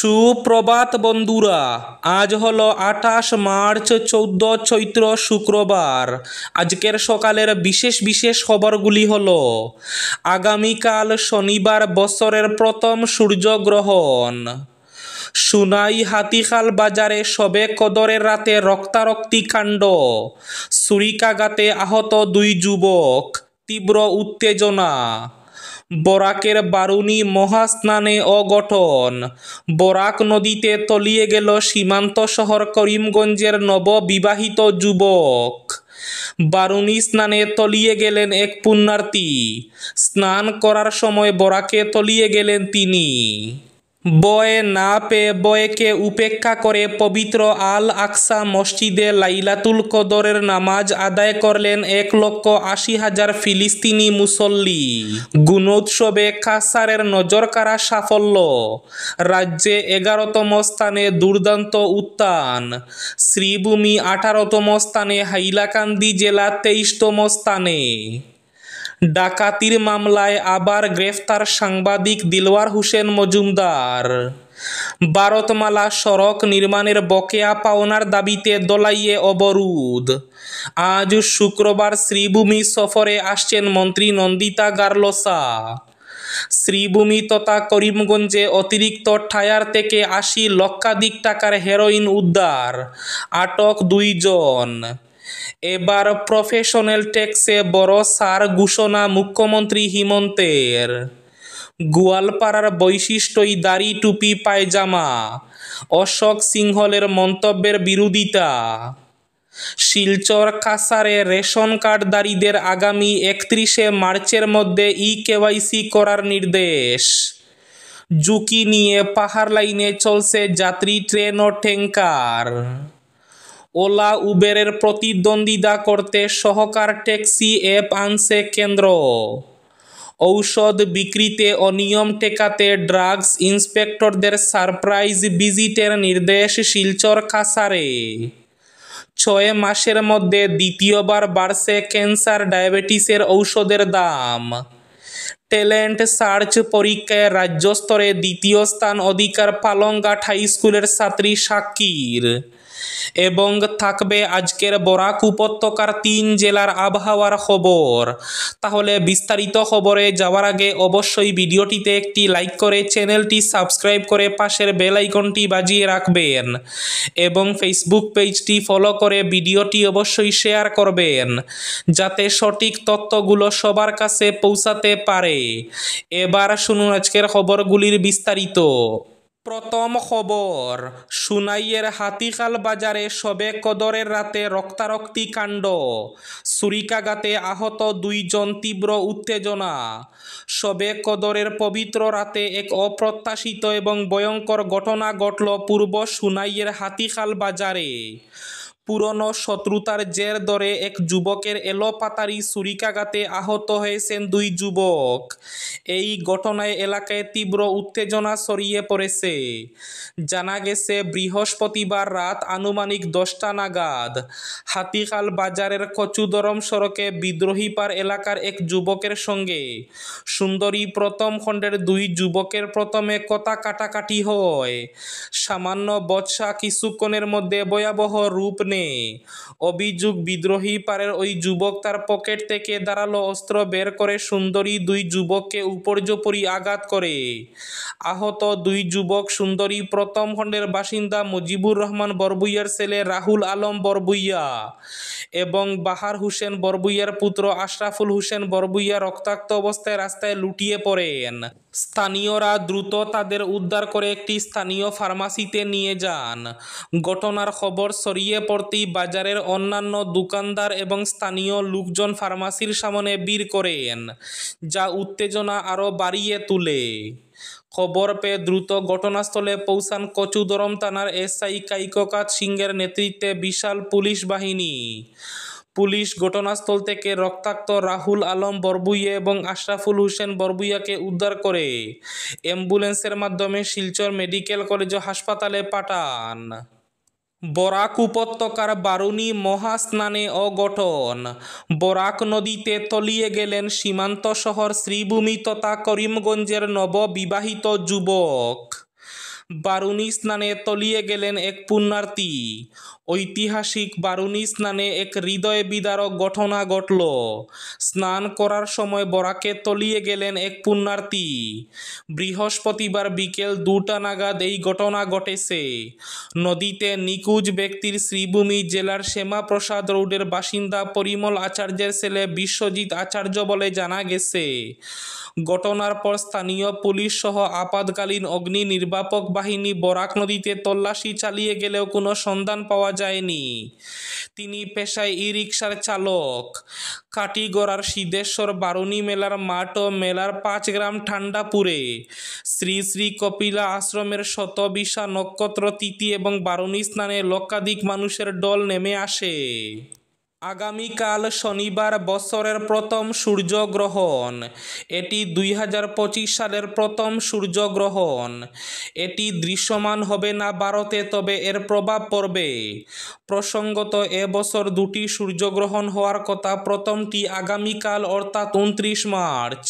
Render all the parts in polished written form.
সুপ্রভাত বন্ধুরা, আজ হলো 28 মার্চ 14 চৈত্র শুক্রবার। আজকের সকালের বিশেষ বিশেষ খবরগুলি হলো: আগামীকাল শনিবার বছরের প্রথম সূর্যগ্রহণ, সুনাই হাতিখাল বাজারে শবে কদরের রাতে রক্তারক্তি কাণ্ড, ছুরিকাঘাতে আহত 2 যুবক, তীব্র উত্তেজনা, বরাকের বারুণী মহাস্নানে অঘটন, বরাক নদীতে তলিয়ে গেল সীমান্ত শহর করিমগঞ্জের নববিবাহিত যুবক, বারুণী স্নানে তলিয়ে গেলেন এক পুণ্যার্থী, স্নান করার সময় বরাকে তলিয়ে গেলেন তিনি। বয় না পেয়ে বয়কে উপেক্ষা করে পবিত্র আল আকসা মসজিদে লাইলাতুল কদরের নামাজ আদায় করলেন 1,80,000 ফিলিস্তিনি মুসল্লি। গুণোৎসবে কাসারের নজরকাড়া সাফল্য, রাজ্যে 11তম স্থানে দুর্দান্ত উত্থান, শ্রীভূমি 18তম স্থানে, হাইলাকান্দি জেলা 23তম স্থানে। ডাকাতির মামলায় আবার গ্রেফতার সাংবাদিক দিলওয়ার হোসেন মজুমদার। ভারতমালা সড়ক নির্মাণের বকেয়া পাওনার দাবিতে দোলাইয়ে অবরোধ। আজ শুক্রবার শ্রীভূমি সফরে আসছেন মন্ত্রী নন্দিতা গারলোসা। শ্রীভূমি তথা করিমগঞ্জে অতিরিক্ত টায়ার থেকে 80 লক্ষাধিক টাকার হেরোইন উদ্ধার, আটক 2 জন। এবার প্রফেশনাল ট্যাক্সে বড় ছাড় ঘোষণা মুখ্যমন্ত্রী হিমন্তের। গোয়ালপাড়ার বৈশিষ্ট্যই দাড়ি টুপি পায়জামা, অশোক সিংহলের মন্তব্যের বিরোধিতা। শিলচর কাছাড়ে রেশন কার্ডধারীদের আগামী 31শে মার্চের মধ্যে কেওয়াইসি করার নির্দেশ। ঝুঁকি নিয়ে পাহাড় লাইনে চলছে যাত্রী ট্রেন ও ট্যাঙ্কার। ওলা উবেরের প্রতিদ্বন্দ্বিতা করতে সহকার ট্যাক্সি অ্যাপ আনছে কেন্দ্র। ঔষধ বিক্রিতে অনিয়ম ঠেকাতে ড্রাগস ইন্সপেক্টরদের সারপ্রাইজ ভিজিটের নির্দেশ শিলচর কাছাড়ে। 6 মাসের মধ্যে দ্বিতীয়বার বাড়ছে ক্যান্সার ডায়াবেটিসের ঔষধের দাম। ট্যালেন্ট সার্চ পরীক্ষায় রাজ্য স্তরে 2য় স্থান অধিকার পালংঘাট হাই স্কুলের ছাত্রী সাক্ষীর। এবং থাকবে আজকের বরাক উপত্যকার 3 জেলার আবহাওয়ার খবর। তাহলে বিস্তারিত খবরে যাওয়ার আগে অবশ্যই ভিডিওটিতে একটি লাইক করে চ্যানেলটি সাবস্ক্রাইব করে পাশের বেল আইকনটি বাজিয়ে রাখবেন এবং ফেসবুক পেজটি ফলো করে ভিডিওটি অবশ্যই শেয়ার করবেন যাতে সঠিক তথ্যগুলো সবার কাছে পৌঁছাতে পারে। এবার শুনুন আজকের খবরগুলির বিস্তারিত। প্রথম খবর, সুনাইয়ের হাতিখাল বাজারে শবে কদরের রাতে রক্তারক্তি কাণ্ড, ছুরিকাঘাতে আহত 2 জন, তীব্র উত্তেজনা। শবে কদরের পবিত্র রাতে এক অপ্রত্যাশিত এবং ভয়ঙ্কর ঘটনা ঘটল পূর্ব সুনাইয়ের হাতিখাল বাজারে। পুরনো শত্রুতার জের ধরে এক যুবকের এলোপাতাড়ি ছুরিকাঘাতে আহত হয়েছেন 2 যুবক। এই ঘটনায় এলাকায় তীব্র উত্তেজনা ছড়িয়ে পড়েছে। জানা গেছে বৃহস্পতিবার রাত আনুমানিক 10টা নাগাদ হাতিখাল বাজারের কচুদরম সড়কে বিদ্রোহীপাড় এলাকার এক যুবকের সঙ্গে সুন্দরী প্রথম খণ্ডের 2 যুবকের প্রথমে কথা কাটাকাটি হয়। সামান্য বচসা কিছুক্ষণের মধ্যে ভয়াবহ রূপ নেয়। অভিযোগ, বিদ্রোহী পাড়ের ওই যুবক তার পকেট থেকে ধারালো অস্ত্র বের করে সুন্দরী 2 যুবককে উপর্যুপরি আঘাত করে। আহত 2 যুবক সুন্দরী প্রথম খণ্ডের বাসিন্দা মুজিবুর রহমান বরবুইয়ার ছেলে রাহুল আলম বরবুইয়া এবং বাহার হোসেন বরবুইয়ার পুত্র আশরাফুল হোসেন বরবুইয়া রক্তাক্ত অবস্থায় রাস্তায় লুটিয়ে পড়েন। স্থানীয়রা দ্রুত তাদের উদ্ধার করে একটি স্থানীয় ফার্মাসিতে নিয়ে যান। ঘটনার খবর ছড়িয়ে পড়তেই বাজারের অন্যান্য দোকানদার এবং স্থানীয় লোকজন ফার্মাসির সামনে ভিড় করেন, যা উত্তেজনা আরও বাড়িয়ে তোলে। খবর পেয়ে দ্রুত ঘটনাস্থলে পৌঁছান কচুদরম থানার এসআই কাইকোকাত সিংহের নেতৃত্বে বিশাল পুলিশ বাহিনী। পুলিশ ঘটনাস্থল থেকে রক্তাক্ত রাহুল আলম বরবুইয়া এবং আশরাফুল হোসেন বরবুইয়াকে উদ্ধার করে অ্যাম্বুলেন্সের মাধ্যমে শিলচর মেডিকেল কলেজ ও হাসপাতালে পাঠান। বরাক উপত্যকার বারুণী মহাস্নানে অঘটন, বরাক নদীতে তলিয়ে গেলেন সীমান্ত শহর শ্রীভূমি তথা করিমগঞ্জের নববিবাহিত যুবক। বারুণী স্নানে তলিয়ে গেলেন এক পুণ্যার্থী। ঐতিহাসিক বারুণী স্নানে এক হৃদয় বিদারক ঘটনা ঘটল। স্নান করার সময় বরাকে তলিয়ে গেলেন এক পুণ্যার্থী। বৃহস্পতিবার বিকেল 2টা নাগাদ এই ঘটনা ঘটেছে। নদীতে নিখোঁজ ব্যক্তির শ্রীভূমি জেলার শ্যামাপ্রসাদ রোডের বাসিন্দা পরিমল আচার্যের ছেলে বিশ্বজিৎ আচার্য বলে জানা গেছে। ঘটনার পর স্থানীয় পুলিশ সহ আপাতকালীন অগ্নি নির্বাপক বাহিনী বরাক নদীতে তল্লাশি চালিয়ে গেলেও কোনো সন্ধান পাওয়া যায়নি। তিনি পেশায় ই-রিকশার চালক। কাটিগড়ার সিদ্ধেশ্বর বারুণী মেলার মাঠ ও মেলার 5 গ্রাম ঠান্ডাপুরে শ্রী শ্রী কপিলা আশ্রমের শতবিশা নক্ষত্র তিথি এবং বারুণী স্নানে লক্ষাধিক মানুষের ঢল নেমে আসে। আগামীকাল শনিবার বছরের প্রথম সূর্যগ্রহণ। এটি 2025 সালের প্রথম সূর্যগ্রহণ। এটি দৃশ্যমান হবে না ভারতে, তবে এর প্রভাব পড়বে। প্রসঙ্গত, এবছর 2টি সূর্যগ্রহণ হওয়ার কথা। প্রথমটি আগামীকাল অর্থাৎ 29 মার্চ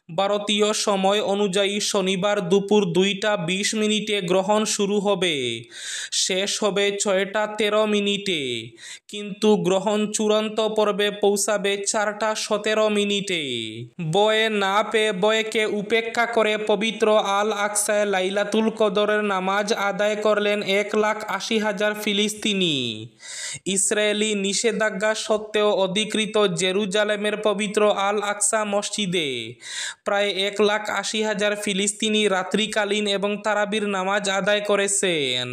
ভারতীয় সময় অনুযায়ী শনিবার দুপুর 2টা 20 মিনিটে গ্রহণ শুরু হবে, শেষ হবে 6টা 13 মিনিটে। কিন্তু গ্রহণ চূড়ান্ত পর্বে পৌঁছাবে 4টা 17 মিনিটে। বয়ে না পেয়ে বয়েকে উপেক্ষা করে পবিত্র আল আকসায় লাইলাতুল কদরের নামাজ আদায় করলেন 1,80,000 ফিলিস্তিনি। ইসরায়েলি নিষেধাজ্ঞা সত্ত্বেও অধিকৃত জেরুজালেমের পবিত্র আল আকসা মসজিদে প্রায় 1,80,000 ফিলিস্তিনি রাত্রিকালীন এবং তারাবির নামাজ আদায় করেছেন।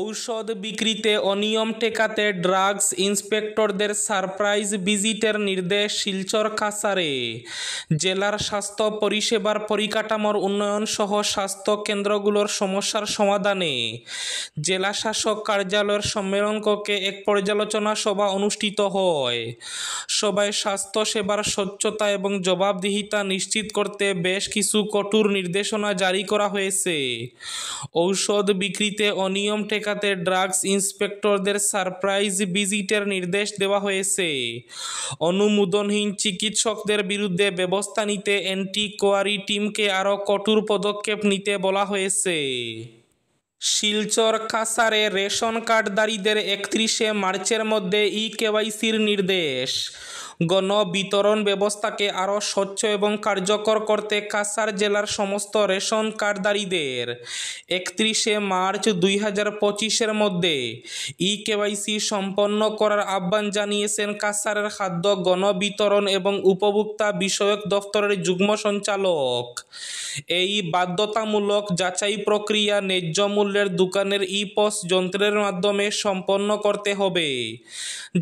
ঔষধ বিক্রিতে অনিয়ম ঠেকাতে ড্রাগস ইন্সপেক্টরদের সারপ্রাইজ ভিজিটের নির্দেশ শিলচর কাছাড়ে। জেলার স্বাস্থ্য পরিষেবার পরিকাঠামোর উন্নয়ন সহ স্বাস্থ্য কেন্দ্রগুলোর সমস্যার সমাধানে জেলা শাসক কার্যালয়ের সম্মেলন কক্ষে এক পর্যালোচনা সভা অনুষ্ঠিত হয়। সভায় স্বাস্থ্যসেবার স্বচ্ছতা এবং জবাবদিহিতা নিশ্চিত করতে বেশ কিছু কঠোর নির্দেশনা জারি করা হয়েছে। ঔষধ বিক্রিতে অনিয়ম ঠেকাতে ড্রাগস ইন্সপেক্টরদের সারপ্রাইজ ভিজিটের নির্দেশ দেওয়া হয়েছে। অনুমোদনহীন চিকিৎসকদের বিরুদ্ধে ব্যবস্থা নিতে অ্যান্টি কোয়ারি টিমকে আরও কঠোর পদক্ষেপ নিতে বলা হয়েছে। শিলচর কাছাড়ে রেশন কার্ডধারীদের 31শে মার্চের মধ্যে ই-কেওয়াইসির নির্দেশ। গণবিতরণ ব্যবস্থাকে আরও স্বচ্ছ এবং কার্যকর করতে কাছাড় জেলার সমস্ত রেশন কার্ডধারীদের 31শে মার্চ 2025-এর মধ্যে ই-কেওয়াইসি সম্পন্ন করার আহ্বান জানিয়েছেন কাছাড়ের খাদ্য গণবিতরণ এবং উপভোক্তা বিষয়ক দফতরের যুগ্ম সঞ্চালক। এই বাধ্যতামূলক যাচাই প্রক্রিয়া ন্যায্য মূল্যের দোকানের ই-পস যন্ত্রের মাধ্যমে সম্পন্ন করতে হবে,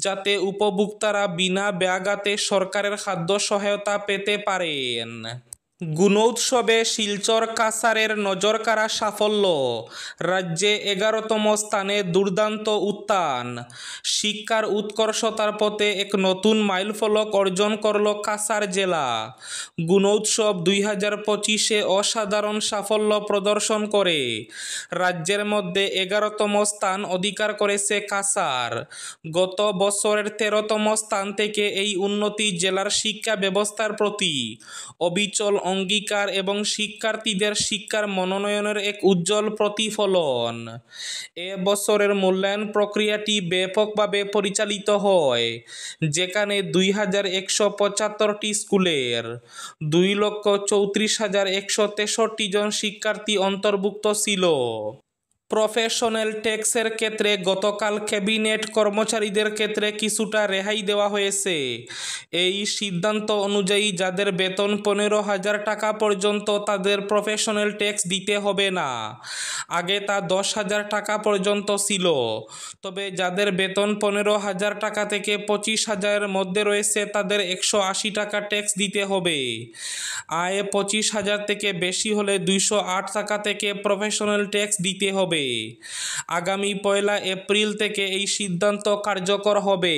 যাতে উপভোক্তারা বিনা ব্যাঘাতে সরকারের খাদ্য সহায়তা পেতে পারেন। গুণোৎসবে শিলচর কাছাড়ের নজরকাড়া সাফল্য। রাজ্যে 11তম স্থানে দুর্দান্ত উত্থান। শিক্ষার উৎকর্ষতার পথে এক নতুন মাইলফলক অর্জন করল কাছাড় জেলা। গুণোৎসব 2025-এ অসাধারণ সাফল্য প্রদর্শন করে রাজ্যের মধ্যে 11তম স্থান অধিকার করেছে কাছাড়। গত বছরের 13তম স্থান থেকে এই উন্নতি জেলার শিক্ষা ব্যবস্থার প্রতি অবিচল অঙ্গীকার এবং শিক্ষার্থীদের শিক্ষার মনোনয়নের এক উজ্জ্বল প্রতিফলন। এ বছরের মূল্যায়ন প্রক্রিয়াটি ব্যাপকভাবে পরিচালিত হয়, যেখানে 2,175টি স্কুলের 2,34,163 জন শিক্ষার্থী অন্তর্ভুক্ত ছিল। প্রফেশনাল ট্যাক্সের ক্ষেত্রে গতকাল ক্যাবিনেট কর্মচারীদের ক্ষেত্রে কিছুটা রেহাই দেওয়া হয়েছে। এই সিদ্ধান্ত অনুযায়ী যাদের বেতন 15,000 টাকা পর্যন্ত তাদের প্রফেশনাল ট্যাক্স দিতে হবে না। আগে তা 10,000 টাকা পর্যন্ত ছিল। তবে যাদের বেতন 15,000 টাকা থেকে 25,000-এর মধ্যে রয়েছে তাদের 180 টাকা ট্যাক্স দিতে হবে। আয় 25,000 থেকে বেশি হলে 208 টাকা থেকে প্রফেশনাল ট্যাক্স দিতে হবে। আগামী 1 এপ্রিল থেকে এই সিদ্ধান্ত কার্যকর হবে।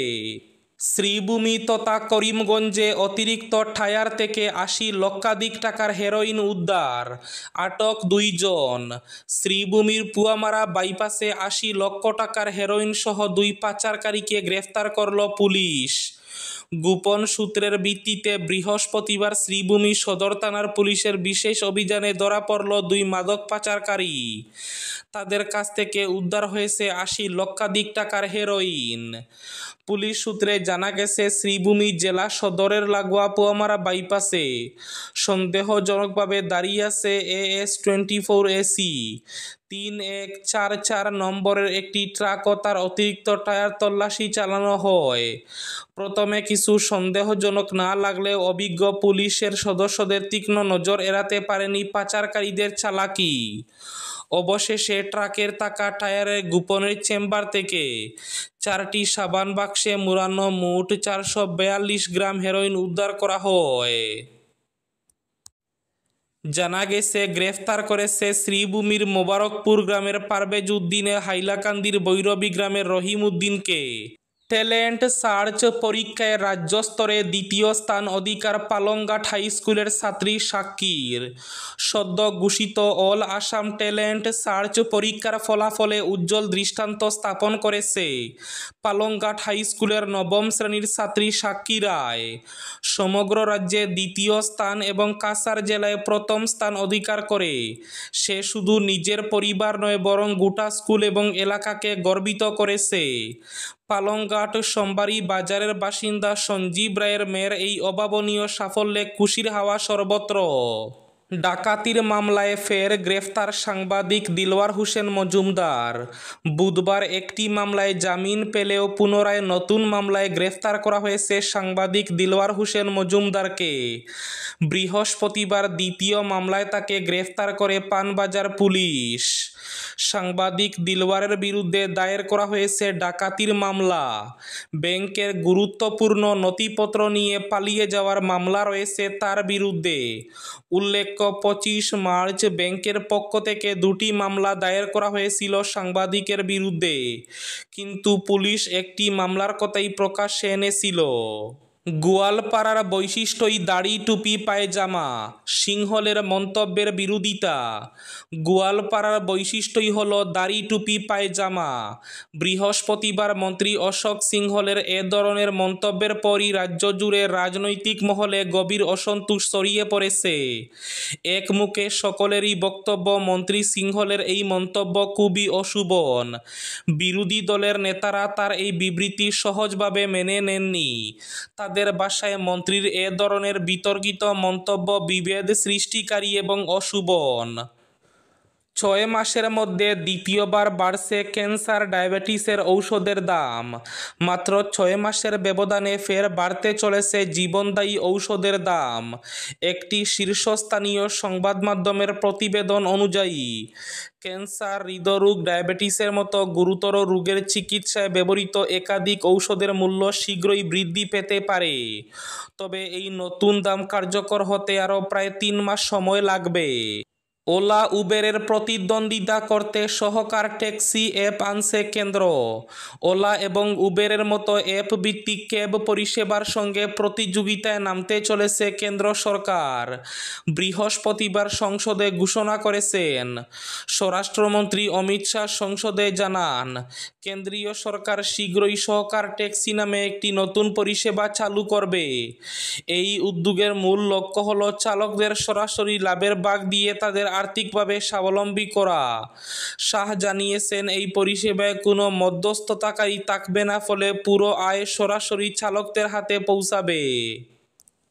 শ্রীভূমি তথা করিমগঞ্জে অতিরিক্ত টায়ার থেকে 80 লক্ষাধিক টাকার হেরোইন উদ্ধার, আটক 2 জন। শ্রীভূমির পুয়ামারা বাইপাসে 80 লক্ষ টাকার হেরোইন সহ 2 পাচারকারীকে গ্রেফতার করল পুলিশ। গোপন সূত্রের ভিত্তিতে বৃহস্পতিবার শ্রীভূমি সদর থানার পুলিশের বিশেষ অভিযানে ধরা পড়ল 2 মাদক পাচারকারী। তাদের কাছ থেকে উদ্ধার হয়েছে 80 লক্ষাধিক টাকার হেরোইন। পুলিশ সূত্রে জানা গেছে, শ্রীভূমি জেলা সদরের লাগোয়া পোয়ামারা বাইপাসে সন্দেহজনকভাবে দাঁড়িয়ে আছে AS-24 AC 3144 নম্বরের একটি ট্রাক ও তার অতিরিক্ত টায়ার তল্লাশি চালানো হয়। প্রথমে কিছু সন্দেহজনক না লাগলেও অভিজ্ঞ পুলিশের সদস্যদের তীক্ষ্ণ নজর এড়াতে পারেনি পাচারকারীদের চালাকি। অবশেষে ট্রাকের থাকা টায়ারের গোপনের চেম্বার থেকে 4টি সাবান বাক্সে মুড়ানো মোট 442 গ্রাম হেরোইন উদ্ধার করা হয়। জানা গেছে, গ্রেফতার করেছে শ্রীভূমির মোবারকপুর গ্রামের পারভেজ উদ্দিনে হাইলাকান্দির বৈরবী গ্রামের রহিম উদ্দিনকে। ট্যালেন্ট সার্চ পরীক্ষায় রাজ্য স্তরে 2য় স্থান অধিকার পালংঘাট হাই স্কুলের ছাত্রী সাক্ষীর। সদ্য ঘোষিত অল আসাম ট্যালেন্ট সার্চ পরীক্ষার ফলাফলে উজ্জ্বল দৃষ্টান্ত স্থাপন করেছে পালংঘাট হাই স্কুলের 9ম শ্রেণীর ছাত্রী সাক্ষী রায়। সমগ্র রাজ্যে 2য় স্থান এবং কাছাড় জেলায় 1ম স্থান অধিকার করে সে শুধু নিজের পরিবার নয় বরং গোটা স্কুল এবং এলাকাকে গর্বিত করেছে। পালংঘাট সোমবাড়ি বাজারের বাসিন্দা সঞ্জীব রায়ের মেয়ের এই অভাবনীয় সাফল্যে খুশির হাওয়া সর্বত্র। ডাকাতির মামলায় ফের গ্রেফতার সাংবাদিক দিলওয়ার হোসেন মজুমদার। বুধবার একটি মামলায় জামিন পেলেও পুনরায় নতুন মামলায় গ্রেফতার করা হয়েছে সাংবাদিক দিলওয়ার হোসেন মজুমদারকে। বৃহস্পতিবার 2য় মামলায় তাকে গ্রেফতার করে পানবাজার পুলিশ। সাংবাদিক দিলওয়ারের বিরুদ্ধে দায়ের করা হয়েছে ডাকাতির মামলা। ব্যাংকের গুরুত্বপূর্ণ নথিপত্র নিয়ে পালিয়ে যাওয়ার মামলা রয়েছে তার বিরুদ্ধে। উল্লেখ্য, 25 মার্চ ব্যাংকের পক্ষ থেকে 2টি মামলা দায়ের করা হয়েছিল সাংবাদিকের বিরুদ্ধে, কিন্তু পুলিশ একটি মামলার কথাই প্রকাশ্যে এনেছিল। গোয়ালপাড়ার বৈশিষ্ট্যই দাড়ি টুপি পায়জামা, সিংহলের মন্তব্যের বিরোধিতা। গোয়ালপাড়ার বৈশিষ্ট্যই হল দাড়ি টুপি পায়জামা। বৃহস্পতিবার মন্ত্রী অশোক সিংহলের এ ধরনের মন্তব্যের পরই রাজ্য জুড়ে রাজনৈতিক মহলে গভীর অসন্তোষ ছড়িয়ে পড়েছে। এক মুখে সকলেরই বক্তব্য, মন্ত্রী সিংহলের এই মন্তব্য খুবই অশুভন। বিরোধী দলের নেতারা তার এই বিবৃতি সহজভাবে মেনে নেননি। তাদের ভাষায় মন্ত্রীর এ ধরনের বিতর্কিত মন্তব্য বিভেদ সৃষ্টিকারী এবং অশুভন। 6 মাসের মধ্যে দ্বিতীয়বার বাড়ছে ক্যান্সার ডায়াবেটিসের ঔষধের দাম। মাত্র 6 মাসের ব্যবধানে ফের বাড়তে চলেছে জীবনদায়ী ঔষধের দাম। একটি শীর্ষস্থানীয় সংবাদ মাধ্যমের প্রতিবেদন অনুযায়ী, ক্যান্সার, হৃদরোগ, ডায়াবেটিসের মতো গুরুতর রোগের চিকিৎসায় ব্যবহৃত একাধিক ঔষধের মূল্য শীঘ্রই বৃদ্ধি পেতে পারে। তবে এই নতুন দাম কার্যকর হতে আরও প্রায় 3 মাস সময় লাগবে। ওলা উবেরের প্রতিদ্বন্দ্বিতা করতে সহকার ট্যাক্সি অ্যাপ আনছে কেন্দ্র। ওলা এবং উবেরের মতো অ্যাপ ভিত্তিক ক্যাব পরিষেবার সঙ্গে প্রতিযোগিতায় নামতে চলেছে কেন্দ্র সরকার। বৃহস্পতিবার সংসদে ঘোষণা করেছেন স্বরাষ্ট্রমন্ত্রী অমিত শাহ। সংসদে জানান, কেন্দ্রীয় সরকার শীঘ্রই সহকার ট্যাক্সি নামে একটি নতুন পরিষেবা চালু করবে। এই উদ্যোগের মূল লক্ষ্য হল চালকদের সরাসরি লাভের ভাগ দিয়ে তাদের আর্থিকভাবে স্বাবলম্বী করা। শাহ জানিয়েছেন, এই পরিষেবায় কোনো মধ্যস্থতাকারী থাকবে না, ফলে পুরো আয় সরাসরি চালকদের হাতে পৌঁছাবে।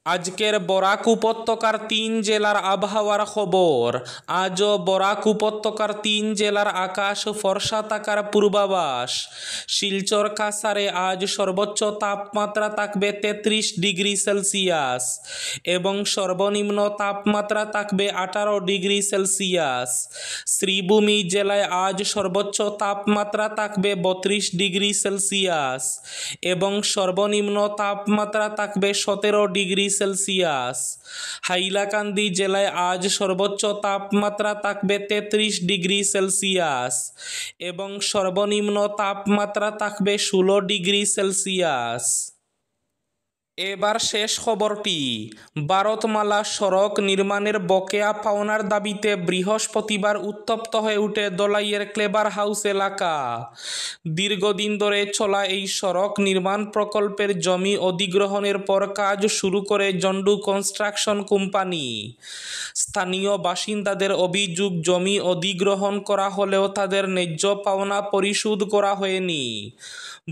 আজকের বরাক উপত্যকার 3 জেলার আবহাওয়ার খবর। আজও বরাক উপত্যকার 3 জেলার আকাশ ফর্সা থাকার পূর্বাভাস। শিলচর, কাছাড়ে আজ সর্বোচ্চ তাপমাত্রা থাকবে 33 ডিগ্রি সেলসিয়াস এবং সর্বনিম্ন তাপমাত্রা থাকবে 18 ডিগ্রি সেলসিয়াস। শ্রীভূমি জেলায় আজ সর্বোচ্চ তাপমাত্রা থাকবে 32 ডিগ্রি সেলসিয়াস এবং সর্বনিম্ন তাপমাত্রা থাকবে 17 ডিগ্রি সেলসিয়াস। হাইলাকান্দি জেলায় আজ সর্বোচ্চ তাপমাত্রা থাকবে 33 ডিগ্রি সেলসিয়াস এবং সর্বনিম্ন তাপমাত্রা থাকবে 16 ডিগ্রি সেলসিয়াস। এবার শেষ খবরটি। ভারতমালা সড়ক নির্মাণের বকেয়া পাওনার দাবিতে বৃহস্পতিবার উত্তপ্ত হয়ে ওঠে দলাইয়ের ক্লেভার হাউস এলাকা। দীর্ঘদিন ধরে চলা এই সড়ক নির্মাণ প্রকল্পের জমি অধিগ্রহণের পর কাজ শুরু করে জন্ডু কনস্ট্রাকশন কোম্পানি। স্থানীয় বাসিন্দাদের অভিযোগ, জমি অধিগ্রহণ করা হলেও তাদের ন্যায্য পাওনা পরিশোধ করা হয়নি।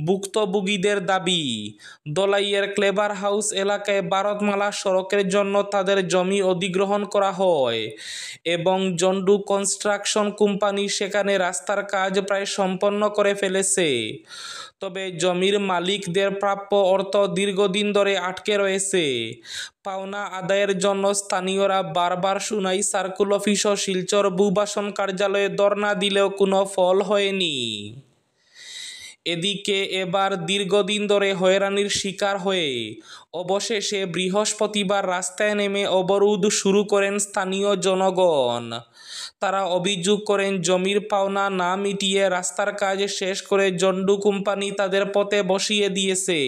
ভুক্তভোগীদের দাবি, দলাইয়ের ক্লেভার হাউস এলাকায় ভারতমালা সড়কের জন্য তাদের জমি অধিগ্রহণ করা হয় এবং জন্ডু কনস্ট্রাকশন কোম্পানি সেখানে রাস্তার কাজ প্রায় সম্পন্ন করে ফেলেছে। তবে জমির মালিকদের প্রাপ্য অর্থ দীর্ঘদিন ধরে আটকে রয়েছে। পাওনা আদায়ের জন্য স্থানীয়রা বারবার সুনাই সার্কুল অফিস ও শিলচর ভূবাসন কার্যালয়ে ধর্ণা দিলেও কোনো ফল হয়নি। এদিকে এবার দীর্ঘদিন ধরে হয়রানির শিকার হয়ে অবশেষে বৃহস্পতিবার রাস্তায় নেমে অবরোধ শুরু করেন স্থানীয় জনগণ। তারা অভিযোগ করেন, জমির পাওনা না মিটিয়ে রাস্তার কাজ শেষ করে জন্ডু কোম্পানি তাদের পথে বসিয়ে দিয়েছে।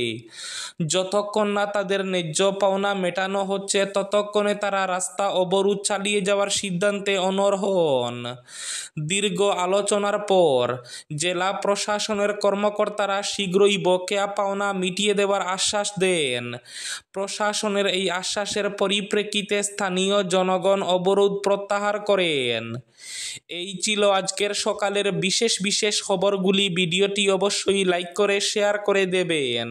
যতক্ষণ না তাদের ন্যায্য পাওনা মেটানো হচ্ছে ততক্ষণে তারা রাস্তা অবরোধ চালিয়ে যাওয়ার সিদ্ধান্তে অনড় হন। দীর্ঘ আলোচনার পর জেলা প্রশাসনের কর্মকর্তারা শীঘ্রই বকেয়া পাওনা মিটিয়ে দেওয়ার আশ্বাস দেন। প্রশাসনের এই আশ্বাসের পরিপ্রেক্ষিতে স্থানীয় জনগণ অবরোধ প্রত্যাহার করেন। এই ছিল আজকের সকালের বিশেষ খবরগুলি। ভিডিওটি অবশ্যই লাইক করে শেয়ার করে দেবেন।